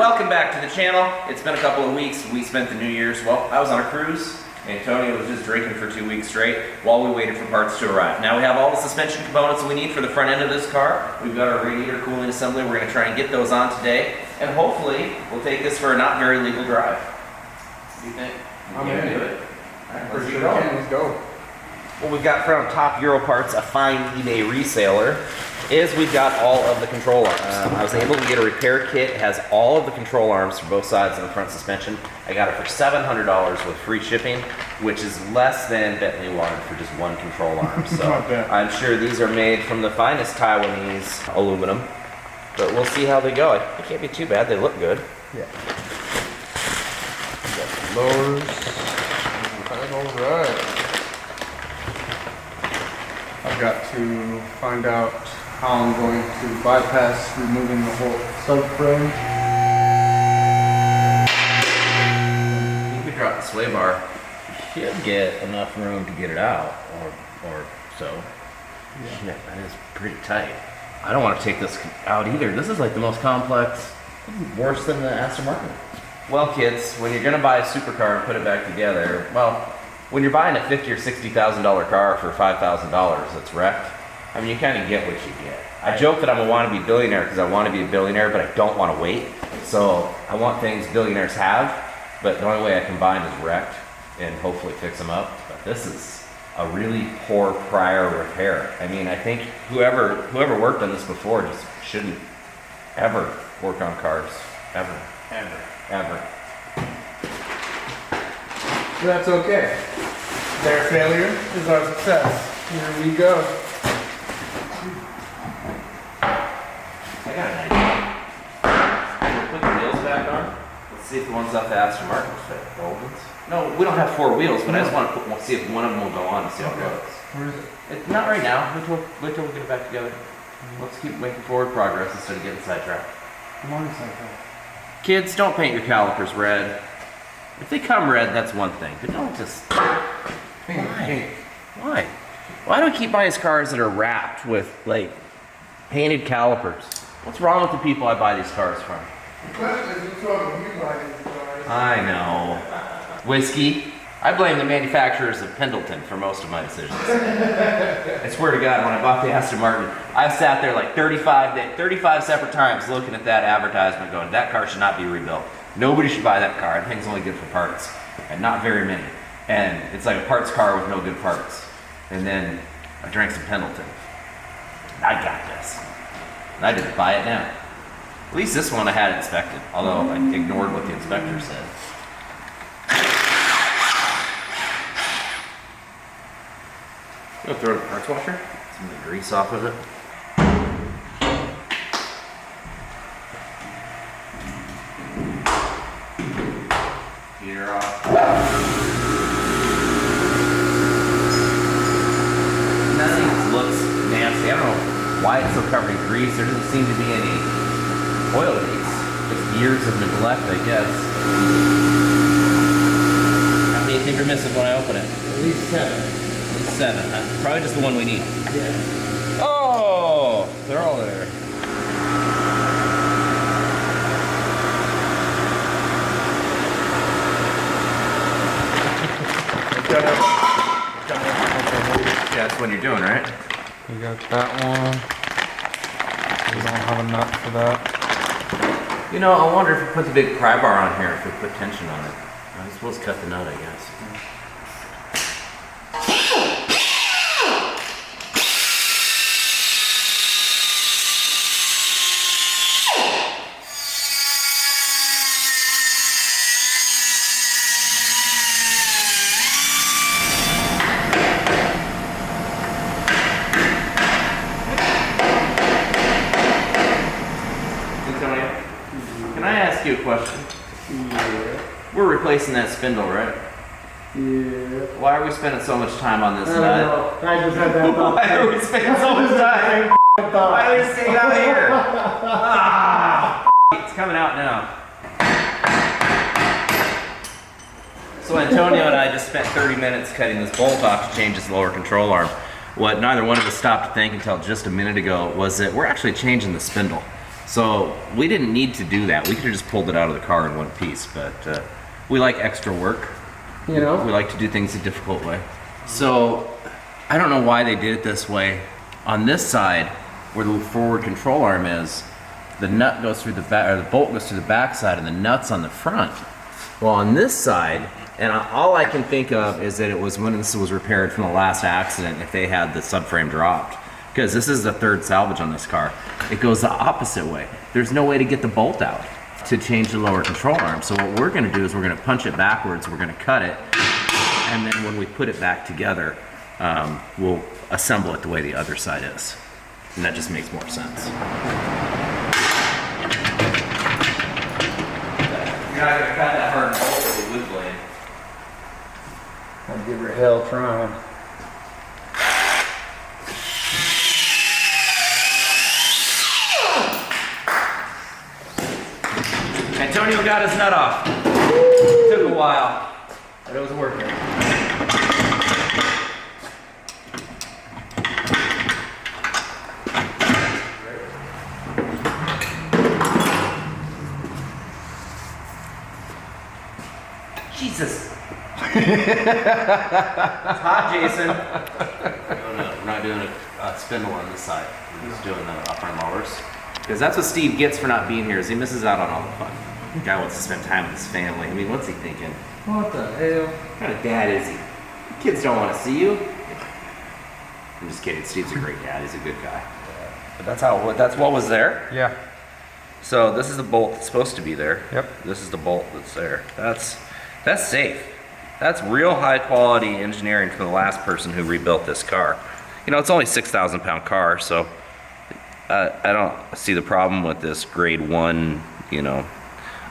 welcome back to the channel. It's been a couple of weeks. We spent the New Year's, well, I was on a cruise. Antonio was just drinking for 2 weeks straight while we waited for parts to arrive. Now we have all the suspension components we need for the front end of this car. We've got our radiator cooling assembly. We're going to try and get those on today. And hopefully, we'll take this for a not very legal drive. What do you think? I'm going to do it. All right, let's go. What we've got from Top Euro Parts, a fine eBay reseller, is we've got all of the control arms. I was able to get a repair kit. It has all of the control arms for both sides of the front suspension. I got it for $700 with free shipping, which is less than Bentley wanted for just one control arm. So I'm sure these are made from the finest Taiwanese aluminum, but we'll see how they go. They can't be too bad. They look good. Yeah. Got the lowers. All right. I've got to find out how I'm going to bypass removing the whole subframe. You could drop the sway bar. You should get enough room to get it out, or so. Yeah. Shit, that is pretty tight. I don't want to take this out either. This is like the most complex, worse than the Aston Martin. Well, kids, when you're gonna buy a supercar and put it back together, well, when you're buying a $50,000 or $60,000 car for $5,000 that's wrecked, I mean, you kind of get what you get. I joke that I'm a wannabe billionaire because I want to be a billionaire, but I don't want to wait. So I want things billionaires have, but the only way I can buy them is wrecked and hopefully fix them up. But this is a really poor prior repair. I mean, I think whoever worked on this before just shouldn't ever work on cars, ever. That's okay. Their failure is our success. Here we go. I got an idea. We'll put the wheels back on. Let's see if the ones off the Aston Martin fit. The old ones. No, we don't have 4 wheels, but I just want to see if one of them will go on and see how it goes. Where is it? Not right now. Wait till we get it back together. Let's keep making forward progress instead of getting sidetracked. I'm on sidetracked. Kids, don't paint your calipers red. If they come red, that's one thing, but don't just... Why? Why do we keep buying cars that are wrapped with, like, painted calipers? What's wrong with the people I buy these cars from? I know. Whiskey. I blame the manufacturers of Pendleton for most of my decisions. I swear to God, when I bought the Aston Martin, I sat there like 35 separate times looking at that advertisement going, that car should not be rebuilt. Nobody should buy that car. That thing's only good for parts, and not very many. And it's like a parts car with no good parts. And then I drank some Pendleton. I got this. And I didn't buy it now. At least this one I had inspected, although I ignored what the inspector said. I'm gonna throw it in the parts washer. Some of the grease off of it. Heater off. Nothing looks nasty. I don't know why it's so covered in grease. There doesn't seem to be any oil leaks. Just years of neglect, I guess. How many do you think are missing when I open it? At least 7. At least 7, huh? Probably just the one we need. Yeah. Oh! They're all there. Yeah, that's what you're doing, right? We got that one. We don't have a nut for that. You know, I wonder if we put the big pry bar on here, if we put tension on it. I suppose cut the nut, I guess. Can I ask you a question? Yeah. We're replacing that spindle, right? Yeah. Why are we spending so much time on this I nut? don't know. I just had that thought. Why are we spending so much time? Why are they staying out here? Ah, it's coming out now. So Antonio and I just spent 30 minutes cutting this bolt off to change this lower control arm. What neither one of us stopped to think until just a minute ago was that we're actually changing the spindle. So we didn't need to do that. We could have just pulled it out of the car in one piece, but we like extra work. You know? We like to do things a difficult way. So I don't know why they did it this way. On this side, where the forward control arm is, the nut goes through the back, or the bolt goes through the back side, and the nut's on the front. Well, on this side, and all I can think of is that it was when this was repaired from the last accident, if they had the subframe dropped. Because this is the third salvage on this car. It goes the opposite way. There's no way to get the bolt out to change the lower control arm. So what we're gonna do is we're gonna punch it backwards, we're gonna cut it, and then when we put it back together, we'll assemble it the way the other side is. And that just makes more sense. You're not gonna cut that hard bolt with a wood blade. I'll give her hell trying. Antonio got his nut off. Took a while, but it was working. Jesus. It's hot, Jason. No, we're not doing a spindle on this side. We're just doing the upper mowers. Because that's what Steve gets for not being here, is he misses out on all the fun. The guy wants to spend time with his family. I mean, what's he thinking? What the hell? What kind of dad is he? Kids don't want to see you. I'm just kidding. Steve's a great dad. He's a good guy. But that's what was there. Yeah. So this is the bolt that's supposed to be there. Yep. This is the bolt that's there. That's safe. That's real high quality engineering from the last person who rebuilt this car. You know, it's only a 6,000 pound car, so I don't see the problem with this grade 1, you know,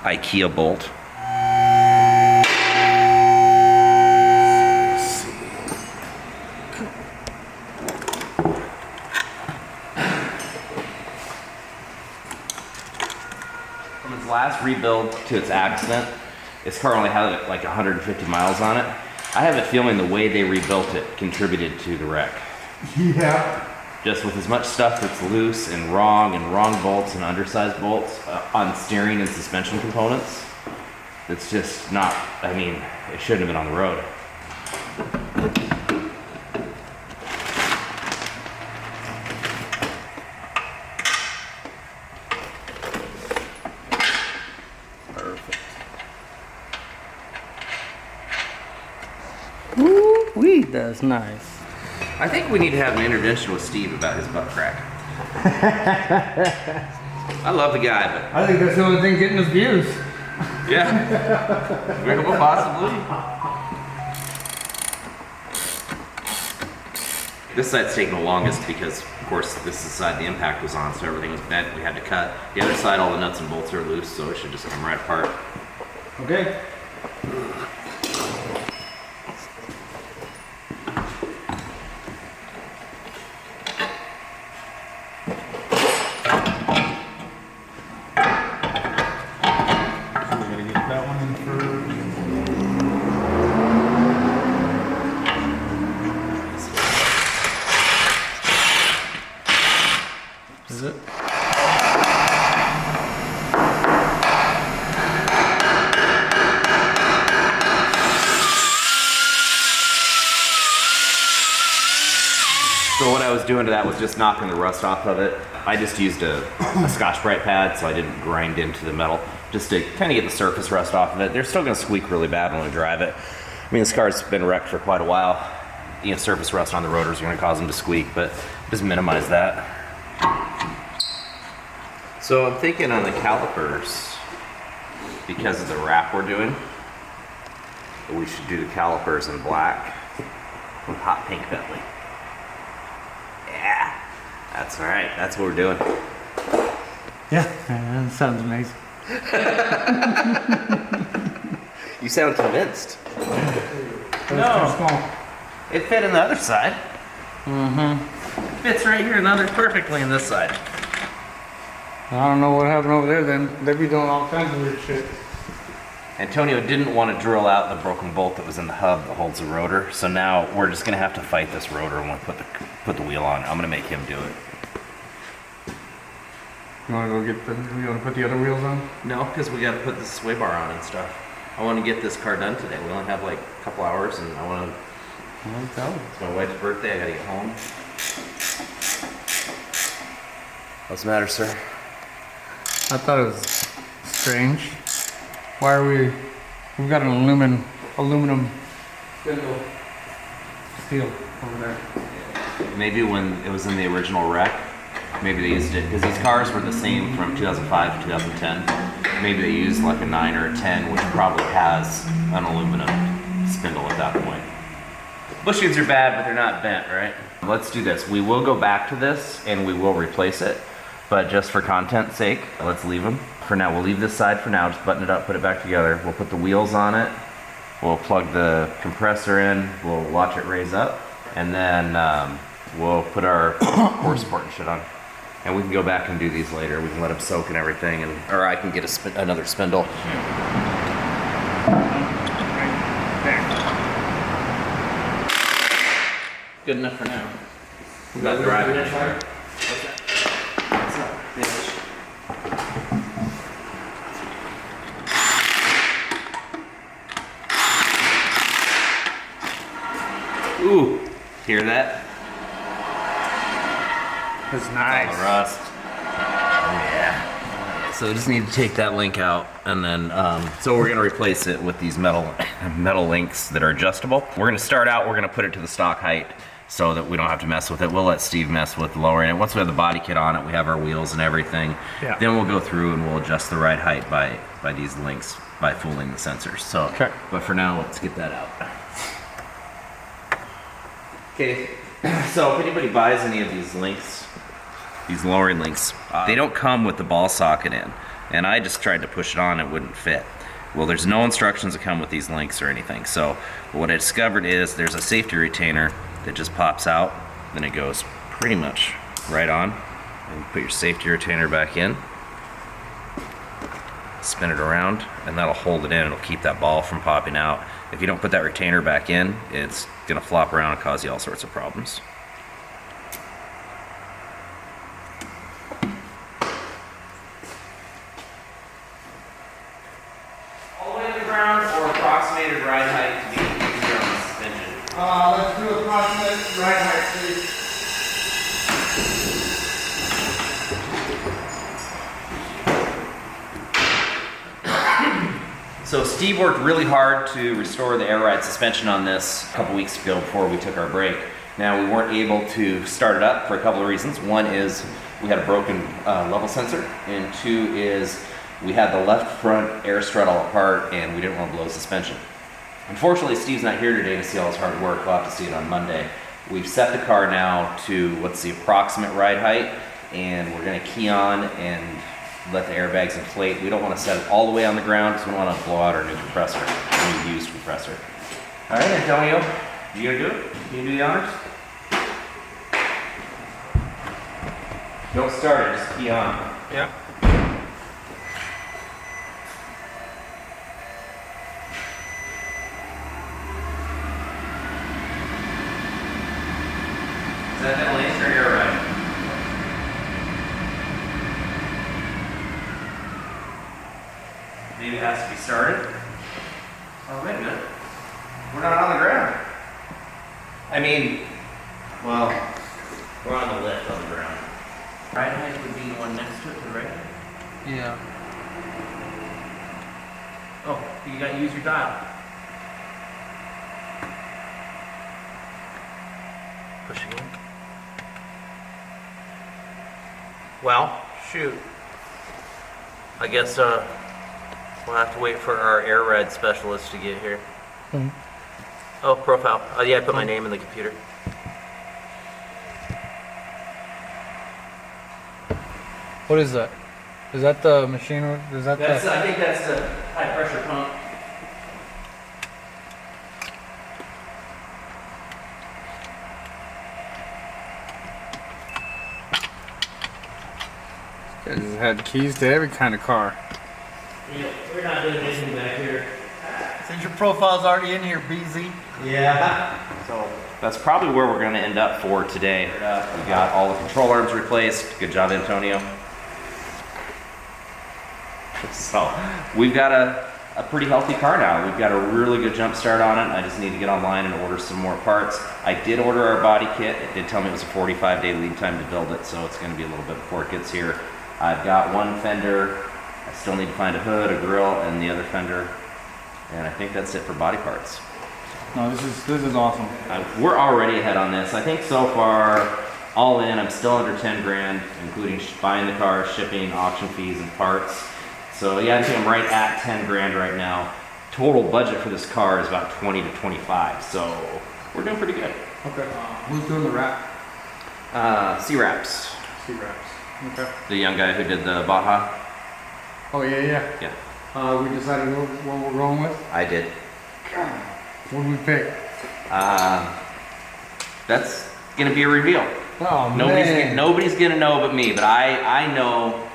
IKEA bolt. From its last rebuild to its accident, this car only had like 150 miles on it. I have a feeling the way they rebuilt it contributed to the wreck. Yeah. Just with as much stuff that's loose and wrong bolts and undersized bolts on steering and suspension components, it's just not, I mean, it shouldn't have been on the road. Woo-wee, that's nice. I think we need to have an intervention with Steve about his butt crack. I love the guy, but I think that's the only thing getting us views. yeah, well, possibly. This side's taking the longest because, of course, this is the side the impact was on, so everything was bent. We had to cut. The other side, all the nuts and bolts are loose, so it should just come right apart. Okay. Is it? So what I was doing to that was just knocking the rust off of it. I just used a Scotch-Brite pad so I didn't grind into the metal, just to kind of get the surface rust off of it. They're still going to squeak really bad when we drive it. I mean, this car's been wrecked for quite a while. You know, surface rust on the rotors are going to cause them to squeak, but just minimize that. So I'm thinking on the calipers, because of the wrap we're doing, we should do the calipers in black with hot pink Bentley. Yeah, that's all right. That's what we're doing. Yeah, that sounds amazing. You sound convinced. That's too small. It fit in the other side. Mm-hmm. It fits right here, another perfectly in this side. I don't know what happened over there then. They be doing all kinds of weird shit. Antonio didn't want to drill out the broken bolt that was in the hub that holds the rotor, so now we're just gonna have to fight this rotor when we put the wheel on. I'm gonna make him do it. You wanna go get you wanna put the other wheels on? No, because we got to put the sway bar on and stuff. I want to get this car done today. We only have like a couple hours, and I want to. It's my wife's birthday. I got to get home. What's the matter, sir? I thought it was strange. Why are we've got an aluminum spindle steel over there. Maybe when it was in the original wreck, maybe they used it, because these cars were the same from 2005 to 2010. Maybe they used like a 9 or a 10, which probably has an aluminum spindle at that point. Bushings are bad, but they're not bent, right? Let's do this. We will go back to this and we will replace it, but just for content's sake, let's leave them. For now, we'll leave this side for now, just button it up, put it back together. We'll put the wheels on it. We'll plug the compressor in, we'll watch it raise up, and then we'll put our core support and shit on. And we can go back and do these later. We can let them soak and everything, or I can get another spindle. Good enough for now. We got the driving in fire. What's up? Ooh, hear that? It's nice. All the rust. Oh yeah. So we just need to take that link out, and then so we're gonna replace it with these metal links that are adjustable. We're gonna start out. We're gonna put it to the stock height so that we don't have to mess with it. We'll let Steve mess with lowering it. Once we have the body kit on it, we have our wheels and everything. Yeah. Then we'll go through and we'll adjust the right height by these links by fooling the sensors. So. Okay. But for now, let's get that out. Okay. So if anybody buys any of these links, these lowering links, they don't come with the ball socket in. And I just tried to push it on, it wouldn't fit. Well, there's no instructions that come with these links or anything. So what I discovered is there's a safety retainer that just pops out, then it goes pretty much right on. And put your safety retainer back in, spin it around, and that'll hold it in. It'll keep that ball from popping out. If you don't put that retainer back in, it's gonna flop around and cause you all sorts of problems. All the way to the ground or approximated ride height to be easier on the suspension? Let's do approximate ride height, please. So Steve worked really hard to restore the air ride suspension on this a couple weeks ago before we took our break. Now we weren't able to start it up for a couple of reasons. One is we had a broken level sensor, and two is we had the left front air strut all apart and we didn't want to blow suspension. Unfortunately, Steve's not here today to see all his hard work. We'll have to see it on Monday. We've set the car now to what's the approximate ride height, and we're going to key on and let the airbags inflate. We don't want to set it all the way on the ground because we don't want to blow out our new compressor, our new used compressor. All right, Antonio, you gonna do it? Can you do the honors? Don't start it, just key on. Yeah. Is that ventilation or air ride? Maybe it has to be started. Oh, wait a minute. We're not on the ground. I mean, well, we're on the lift on the ground. Right height would be the one next to it, to the right? Yeah. Oh, you got to use your dial. Pushing in. Well, shoot. I guess we'll have to wait for our air ride specialist to get here. Mhm. Oh, profile. Oh yeah, I put my name in the computer. What is that? Is that the machine? Is that That's, the? I think that's the high pressure pump. You guys had keys to every kind of car. Yeah, we're not doing anything back here. Since your profile's already in here, BZ. Yeah. So that's probably where we're going to end up for today. We got all the control arms replaced. Good job, Antonio. So we've got a pretty healthy car now. We've got a really good jump start on it. I just need to get online and order some more parts. I did order our body kit. It did tell me it was a 45-day lead time to build it, so it's going to be a little bit before it gets here. I've got one fender. I still need to find a hood, a grill, and the other fender. And I think that's it for body parts. No, this is awesome. We're already ahead on this. I think so far, all in, I'm still under 10 grand, including buying the car, shipping, auction fees, and parts. So yeah, I think I'm right at 10 grand right now. Total budget for this car is about 20 to 25, so we're doing pretty good. Okay. Who's doing the wrap? C-Wraps, C-Wraps. Okay. the young guy who did the Baja. Oh, yeah. Yeah, We decided what we're going with? I did. What did we pick? That's gonna be a reveal. Oh, Nobody's gonna know but me, but I know.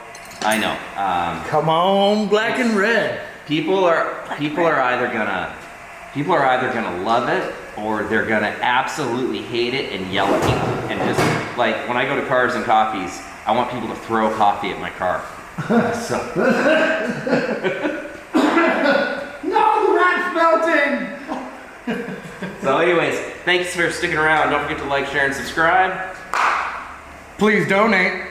Come on, black and red. People are either gonna love it or they're gonna absolutely hate it and yell at me. And just like when I go to Cars and Coffees, I want people to throw coffee at my car. So No, the wrap's melting! so anyways, thanks for sticking around. Don't forget to like, share, and subscribe. Please donate.